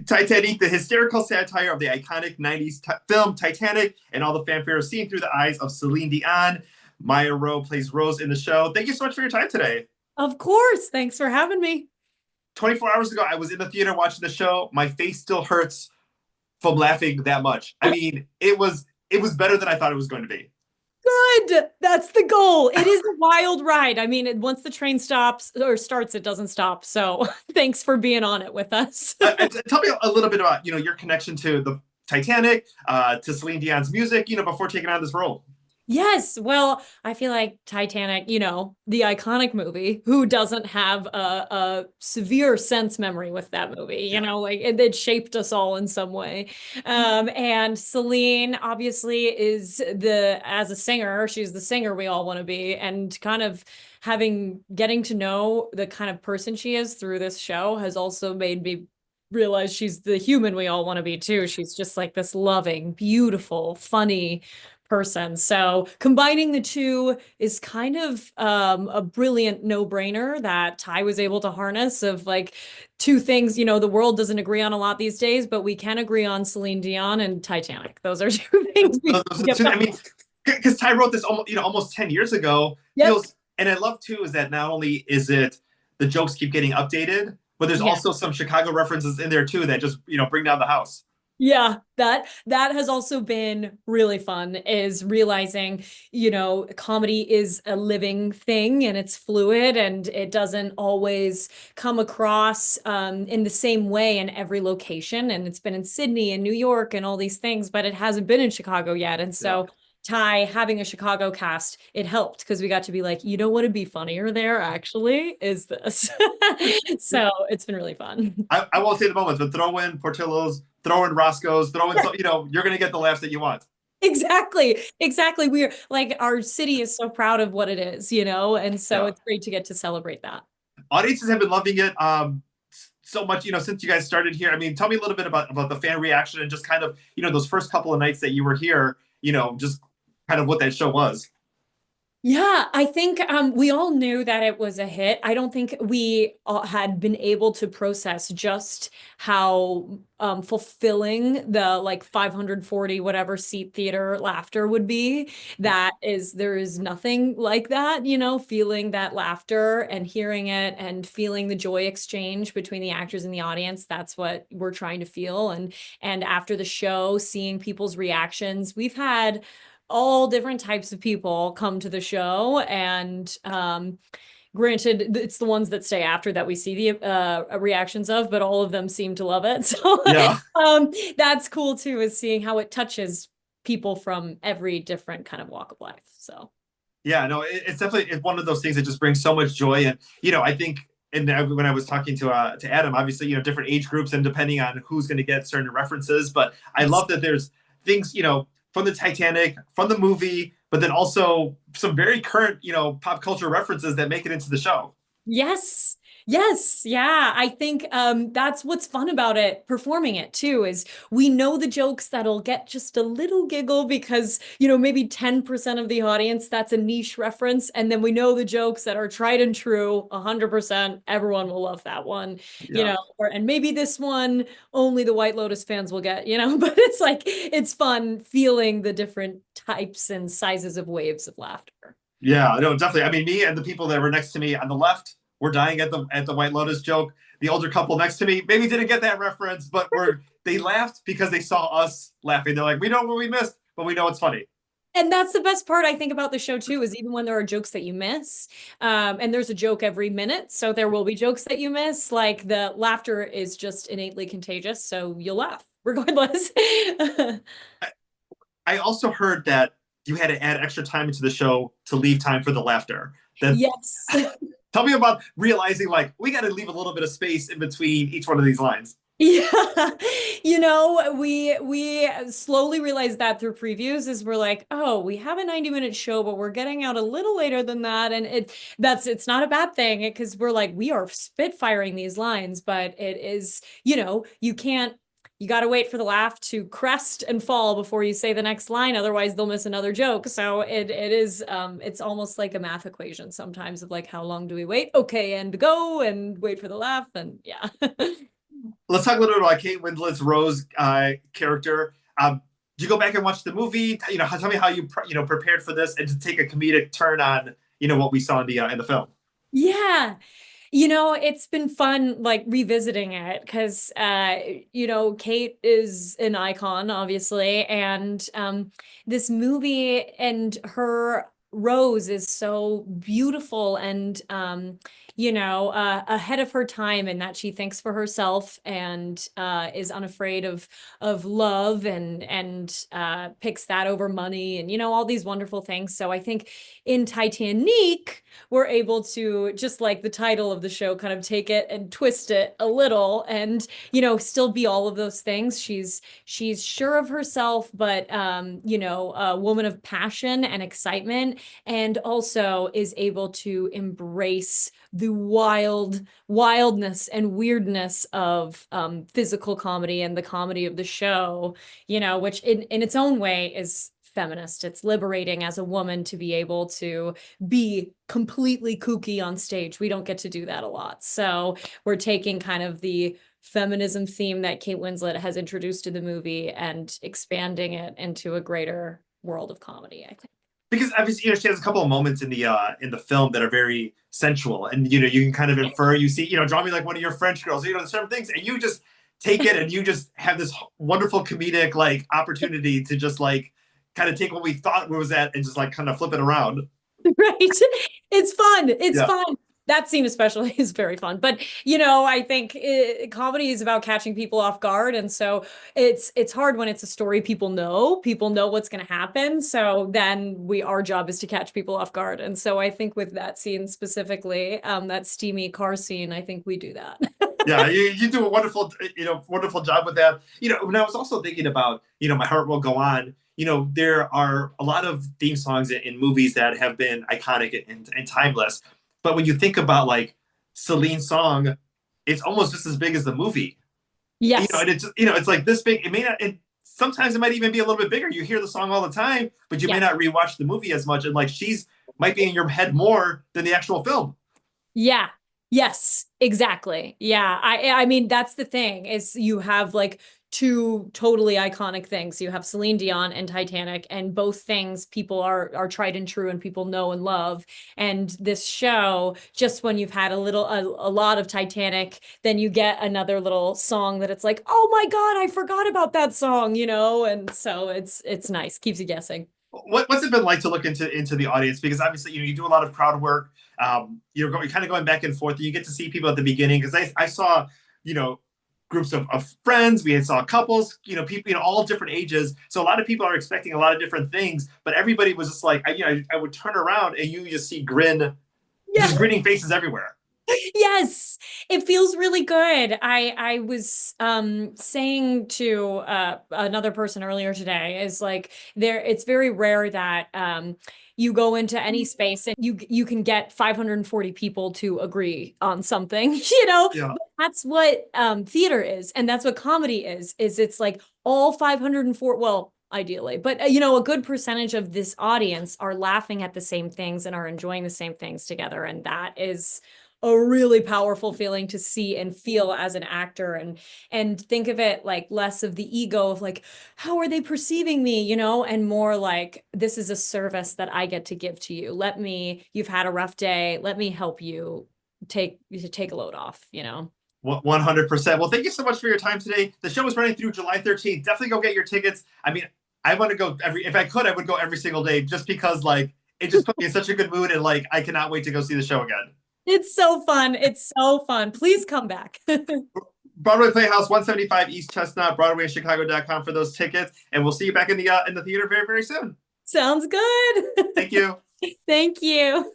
Titanique, the hysterical satire of the iconic 90s film Titanic and all the fanfare seen through the eyes of Celine Dion. Maya Rowe plays Rose in the show. Thank you so much for your time today. Of course. Thanks for having me. 24 hours ago, I was in the theater watching the show. My face still hurts from laughing that much. I mean, it was better than I thought it was going to be. Good. That's the goal. It is a wild ride. I mean, once the train stops or starts, it doesn't stop. So thanks for being on it with us. Tell me a little bit about your connection to the Titanic, to Celine Dion's music. Before taking on this role. Yes. Well, I feel like Titanic, the iconic movie, who doesn't have a severe sense memory with that movie? Like it shaped us all in some way. And Celine obviously as a singer, she's the singer we all want to be. And kind of getting to know the kind of person she is through this show has also made me realize she's the human we all want to be too. She's just like this loving, beautiful, funny person. So combining the two is kind of a brilliant no-brainer that Ty was able to harness of like two things, the world doesn't agree on a lot these days, but we can agree on Celine Dion and Titanic. Those are two things we I mean, because Ty wrote this almost 10 years ago. Yep. And I love too is that not only is it the jokes keep getting updated, but there's also some Chicago references in there too that just bring down the house. Yeah, that has also been really fun, is realizing, comedy is a living thing and it's fluid and it doesn't always come across in the same way in every location. And it's been in Sydney and New York and all these things, but it hasn't been in Chicago yet. And so Ty having a Chicago cast, it helped because we got to be like, what would be funnier there actually is this. So it's been really fun. I won't say the moments, but throw in Portillo's, throw in Roscoe's, throw in, you're going to get the laughs that you want. Exactly. We're like, our city is so proud of what it is, and so it's great to get to celebrate that. Audiences have been loving it so much, since you guys started here. I mean, tell me a little bit about the fan reaction and just kind of, those first couple of nights that you were here, just kind of what that show was. Yeah, I think we all knew that it was a hit. I don't think we all had been able to process just how fulfilling the like 540 whatever seat theater laughter would be. There is nothing like that, feeling that laughter and hearing it and feeling the joy exchange between the actors and the audience. That's what we're trying to feel. And after the show, seeing people's reactions, we've had all different types of people come to the show, and granted, it's the ones that stay after that we see the reactions of, but all of them seem to love it. So that's cool too, is seeing how it touches people from every different kind of walk of life. So yeah, no, it's definitely one of those things that just brings so much joy. And I think, and when I was talking to Adam, obviously different age groups and depending on who's going to get certain references, but I love that there's things from the Titanic, from the movie, but then also some very current, pop culture references that make it into the show. Yes. Yeah. I think that's what's fun about it, performing it too, is we know the jokes that'll get just a little giggle because, maybe 10% of the audience, that's a niche reference. And then we know the jokes that are tried and true, 100%, everyone will love that one, and maybe this one, only the White Lotus fans will get, but it's like, it's fun feeling the different types and sizes of waves of laughter. Yeah, no, definitely. I mean, me and the people that were next to me on the left, we're dying at the White Lotus joke. The older couple next to me maybe didn't get that reference, but they laughed because they saw us laughing. They're like, we know what we missed, but we know it's funny. And that's the best part, I think, about the show too, is even when there are jokes that you miss, and there's a joke every minute, so there will be jokes that you miss, like the laughter is just innately contagious, so you'll laugh regardless. I also heard that you had to add extra time into the show to leave time for the laughter. Yes. Tell me about realizing, like, we got to leave a little bit of space in between each one of these lines. Yeah, we slowly realized that through previews, is we're like, oh, we have a 90-minute show, but we're getting out a little later than that, and it's not a bad thing because we're like, we are spitfiring these lines, but it is, you got to wait for the laugh to crest and fall before you say the next line. Otherwise, they'll miss another joke. So it is, it's almost like a math equation sometimes of like, how long do we wait? Okay, and go and wait for the laugh. And yeah. let's talk a little bit about Kate Winslet's Rose character. Did you go back and watch the movie? Tell me how you prepared for this and to take a comedic turn on what we saw in the film. Yeah. It's been fun like revisiting it because Kate is an icon, obviously, and this movie and her Rose is so beautiful and ahead of her time in that she thinks for herself and is unafraid of love and picks that over money and all these wonderful things. So I think in Titanique we're able to, just like the title of the show, kind of take it and twist it a little and still be all of those things. She's sure of herself, but a woman of passion and excitement, and also is able to embrace the wildness and weirdness of physical comedy and the comedy of the show, which in its own way is feminist. It's liberating as a woman to be able to be completely kooky on stage. We don't get to do that a lot. So we're taking kind of the feminism theme that Kate Winslet has introduced to the movie and expanding it into a greater world of comedy, I think. Because obviously, she has a couple of moments in the film that are very sensual, and you can kind of infer. You see, draw me like one of your French girls. Certain things, and you just take it, and you just have this wonderful comedic like opportunity to just like kind of take what we thought was that and just like kind of flip it around. Right. It's fun. It's Yeah. fun. That scene especially is very fun. But I think comedy is about catching people off guard, and so it's hard when it's a story people know. People know what's going to happen, so then our job is to catch people off guard. And so I think with that scene specifically, that steamy car scene, I think we do that. Yeah, you do a wonderful job with that. When I was also thinking about, My Heart Will Go On, there are a lot of theme songs in movies that have been iconic and timeless. But when you think about like Celine's song, it's almost just as big as the movie. Yes. And it's it's like this big. It may not. Sometimes it might even be a little bit bigger. You hear the song all the time, but you may not rewatch the movie as much. And like she's might be in your head more than the actual film. Yeah. Yes, exactly. Yeah. I mean, that's the thing is you have like two totally iconic things. You have Celine Dion and Titanic, and both things people are tried and true and people know and love. And this show, just when you've had a lot of Titanic, then you get another little song that it's like, oh my God, I forgot about that song, and so it's nice, keeps you guessing. What's it been like to look into the audience? Because obviously, you do a lot of crowd work. You're kind of going back and forth. You get to see people at the beginning because I saw, groups of friends. We saw couples, people, all different ages. So a lot of people are expecting a lot of different things, but everybody was just like, I would turn around and you just see just grinning faces everywhere. Yes, it feels really good. I was saying to another person earlier today is like it's very rare that you go into any space and you can get 540 people to agree on something, Yeah. That's what theater is, and that's what comedy is it's like all 504, well, ideally, but a good percentage of this audience are laughing at the same things and are enjoying the same things together, and that is a really powerful feeling to see and feel as an actor, and think of it like less of the ego of like, how are they perceiving me, and more like, this is a service that I get to give to you. You've had a rough day, let me help you take a load off. 100%. Well, thank you so much for your time today. The show is running through July 13th. Definitely go get your tickets. I mean, I want to go if I could, I would go every single day just because like it just put me in such a good mood, and like I cannot wait to go see the show again. It's so fun. It's so fun. Please come back. Broadway Playhouse, 175 East Chestnut, BroadwayChicago.com for those tickets. And we'll see you back in the theater very, very soon. Sounds good. Thank you. Thank you.